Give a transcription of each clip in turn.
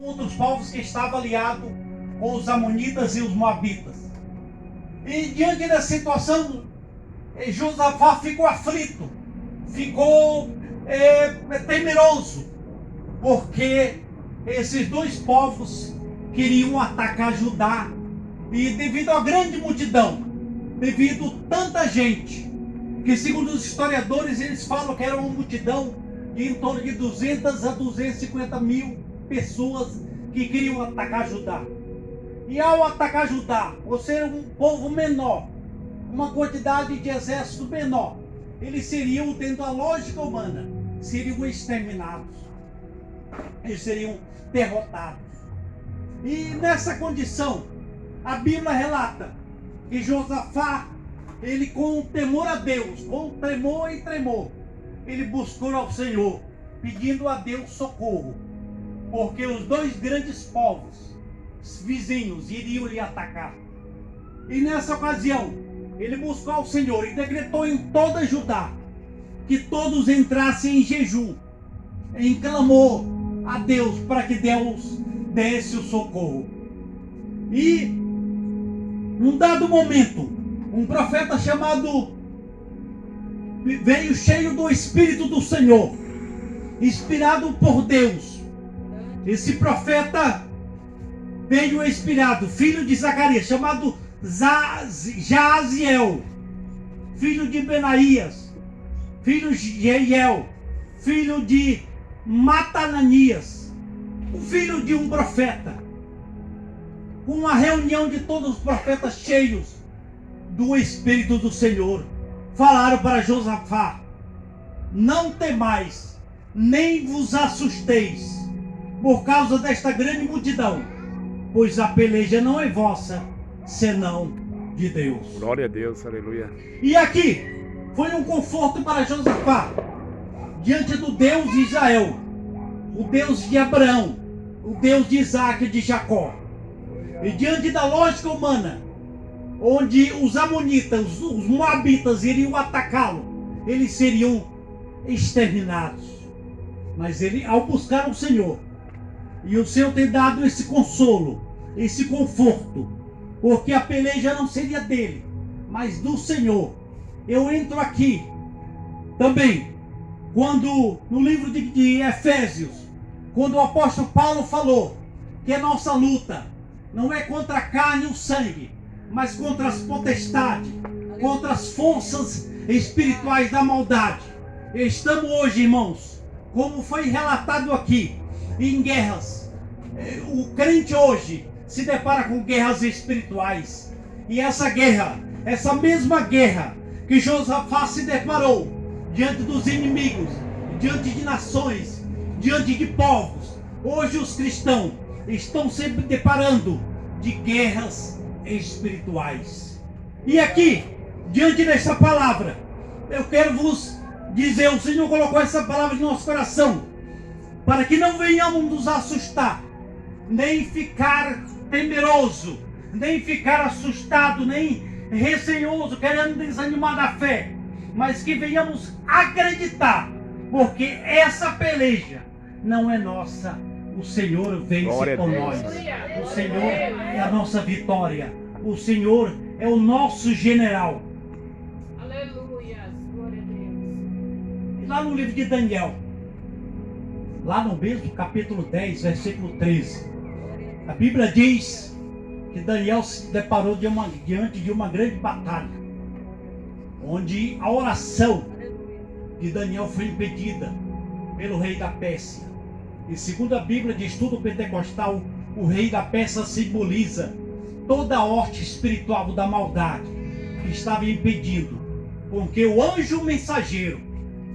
outros povos que estavam aliados com os amonitas e os moabitas. E diante da situação, Josafá ficou aflito, ficou temeroso, porque esses dois povos queriam atacar Judá, e devido à grande multidão, devido a tanta gente, que segundo os historiadores eles falam que era uma multidão de em torno de 200 a 250 mil pessoas que queriam atacar Judá. E ao atacar Judá, por ser um povo menor, uma quantidade de exército menor, eles seriam, dentro da lógica humana, seriam exterminados. Eles seriam derrotados. E nessa condição, a Bíblia relata que Josafá, ele com temor a Deus, com tremor e tremor, ele buscou ao Senhor, pedindo a Deus socorro, porque os dois grandes povos vizinhos iriam lhe atacar. E nessa ocasião, ele buscou ao Senhor e decretou em toda Judá que todos entrassem em jejum, em clamor a Deus, para que Deus desse o socorro. E num dado momento, um profeta chamado veio cheio do Espírito do Senhor, inspirado por Deus. Esse profeta veio inspirado, filho de Zacarias, chamado Jaziel, filho de Benaías, filho de Jeiel, filho de Matananias, o filho de um profeta. Com uma reunião de todos os profetas cheios do Espírito do Senhor, falaram para Josafá: não temais, nem vos assusteis, por causa desta grande multidão, pois a peleja não é vossa, senão de Deus. Glória a Deus, aleluia. E aqui foi um conforto para Josafá, diante do Deus de Israel, o Deus de Abraão, o Deus de Isaac e de Jacó. E diante da lógica humana, onde os amonitas, os moabitas iriam atacá-lo, eles seriam exterminados. Mas ele, ao buscar o Senhor, e o Senhor tem dado esse consolo, esse conforto, porque a peleja não seria dele, mas do Senhor. Eu entro aqui também, quando no livro de Efésios, quando o apóstolo Paulo falou que a nossa luta não é contra a carne e o sangue, mas contra as potestades, contra as forças espirituais da maldade. Estamos hoje, irmãos, como foi relatado aqui, em guerras. O crente hoje se depara com guerras espirituais. E essa guerra, essa mesma guerra que Josafá se deparou diante dos inimigos, diante de nações, diante de povos, hoje os cristãos estão sempre deparando de guerras espirituais. E aqui, diante dessa palavra, eu quero vos dizer, o Senhor colocou essa palavra no nosso coração, para que não venhamos nos assustar, nem ficar temeroso, nem ficar assustado, nem receoso, querendo desanimar da fé, mas que venhamos acreditar, porque essa peleja não é nossa. O Senhor vence por nós. O Senhor é a nossa vitória. O Senhor é o nosso general. Aleluia. Glória a Deus. E lá no livro de Daniel, lá no mesmo capítulo 10, versículo 13, a Bíblia diz que Daniel se deparou diante de uma grande batalha, onde a oração de Daniel foi impedida pelo rei da Pérsia. E segundo a Bíblia de Estudo Pentecostal, o rei da Pérsia simboliza toda a horte espiritual da maldade que estava impedindo com que o anjo mensageiro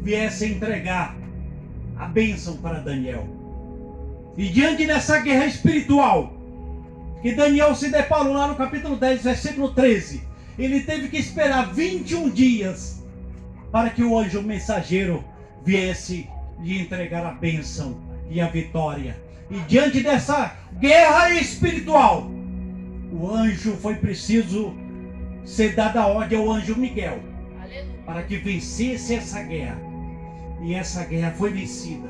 viesse entregar a bênção para Daniel. E diante dessa guerra espiritual que Daniel se deparou lá no capítulo 10, versículo 13, ele teve que esperar 21 dias para que o anjo mensageiro viesse lhe entregar a bênção e a vitória. E diante dessa guerra espiritual, o anjo foi preciso ser dada a ordem ao anjo Miguel para que vencesse essa guerra. E essa guerra foi vencida,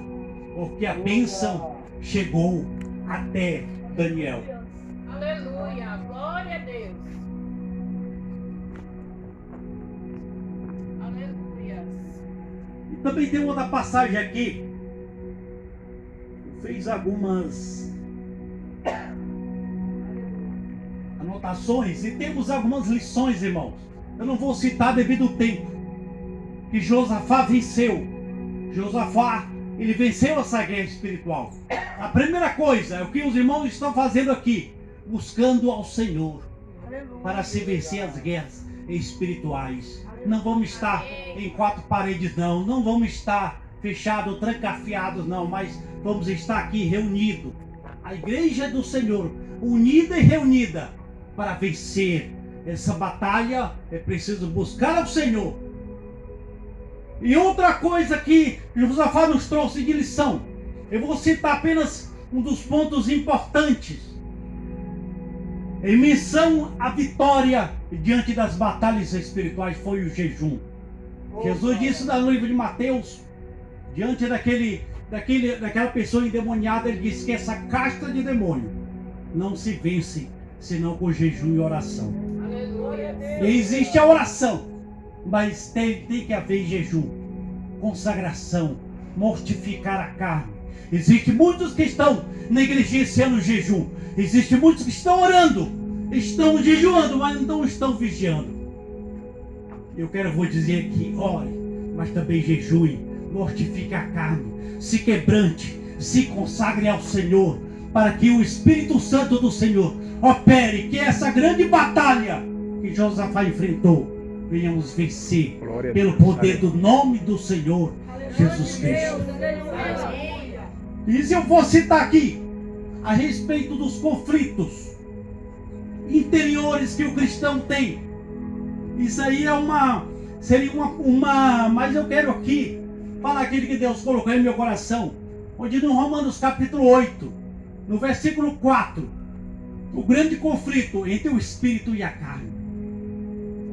porque a bênção chegou até Daniel. Aleluia. Glória a Deus. Aleluia. E também tem outra passagem aqui. Fez algumas anotações e temos algumas lições, irmãos. Eu não vou citar devido ao tempo. Que Josafá venceu. Josafá, ele venceu essa guerra espiritual. A primeira coisa é o que os irmãos estão fazendo aqui, buscando ao Senhor para se vencer as guerras espirituais. Não vamos estar em quatro paredes, não. Não vamos estar fechados, trancafiados, não. Mas vamos estar aqui reunidos. A igreja do Senhor, unida e reunida para vencer essa batalha. É preciso buscar ao Senhor. E outra coisa que Josafá nos trouxe de lição, eu vou citar apenas um dos pontos importantes. Em menção à vitória diante das batalhas espirituais foi o jejum. Jesus disse no livro de Mateus, diante daquela pessoa endemoniada, ele disse que essa casta de demônio não se vence senão com jejum e oração. Aleluia. E existe a oração, mas tem que haver jejum, consagração, mortificar a carne. Existem muitos que estão negligenciando o jejum. Existem muitos que estão orando, estão jejuando, mas não estão vigiando. Eu vou dizer aqui, ore, mas também jejue, mortifique a carne, se quebrante, se consagre ao Senhor, para que o Espírito Santo do Senhor opere, que essa grande batalha que Josafá enfrentou, venhamos vencer pelo poder do nome do Senhor Jesus Cristo. E se eu for citar aqui a respeito dos conflitos interiores que o cristão tem, isso aí seria uma, mas eu quero aqui falar aquilo que Deus colocou em meu coração, onde no Romanos capítulo 8, no versículo 4, o grande conflito entre o Espírito e a carne.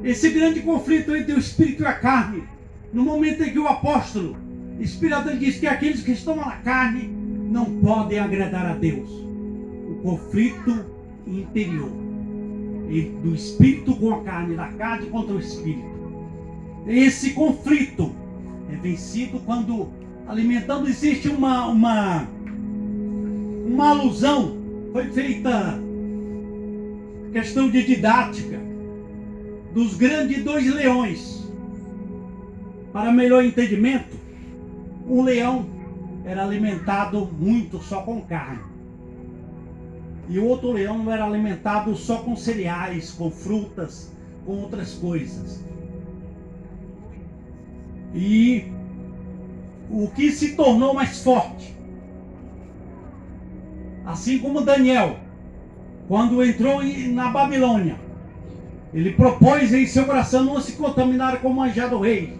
Esse grande conflito entre o Espírito e a carne, no momento em que o apóstolo inspirador diz que aqueles que estão na carne não podem agradar a Deus. O conflito interior do Espírito com a carne, da carne contra o Espírito. Esse conflito é vencido quando alimentando. Existe uma alusão, foi feita questão de didática dos grandes dois leões. Para melhor entendimento, um leão era alimentado muito só com carne, e o outro leão era alimentado só com cereais, com frutas, com outras coisas. E o que se tornou mais forte, assim como Daniel, quando entrou na Babilônia, ele propôs em seu coração não se contaminar com o manjar do rei,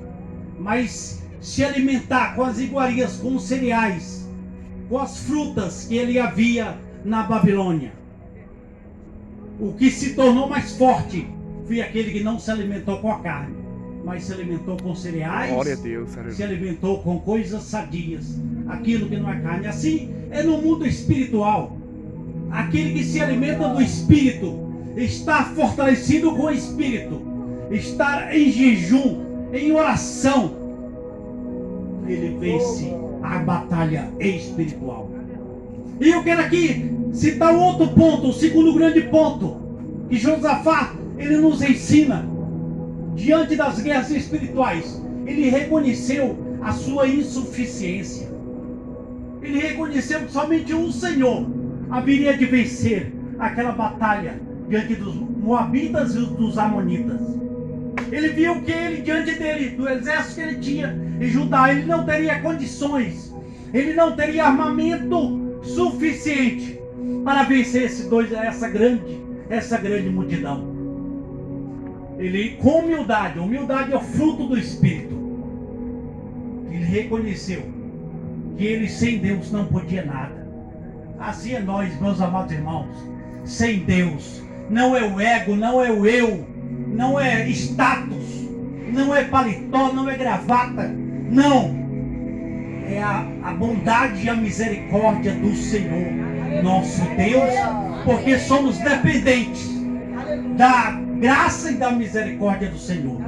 mas se alimentar com as iguarias, com os cereais, com as frutas que ele havia na Babilônia. O que se tornou mais forte foi aquele que não se alimentou com a carne, mas se alimentou com cereais. Glória a Deus, se alimentou com coisas sadias, aquilo que não é carne. Assim é no mundo espiritual. Aquele que se alimenta do Espírito está fortalecido com o Espírito, está em jejum, em oração, ele vence a batalha espiritual. E eu quero aqui citar outro ponto, o segundo grande ponto, que Josafá, ele nos ensina, diante das guerras espirituais, ele reconheceu a sua insuficiência. Ele reconheceu que somente um Senhor haveria de vencer aquela batalha diante dos Moabitas e dos Amonitas. Ele viu que ele, diante dele, do exército que ele tinha em Judá, ele não teria condições, ele não teria armamento suficiente para vencer essa grande multidão. Ele, com humildade é o fruto do Espírito, ele reconheceu que ele sem Deus não podia nada. Assim é nós, meus amados irmãos, sem Deus, não é o ego, não é o eu, não é status, não é paletó, não é gravata, não, é a bondade e a misericórdia do Senhor nosso Deus, porque somos dependentes da graça e da misericórdia do Senhor.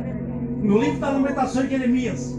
No livro da Lamentações de Jeremias,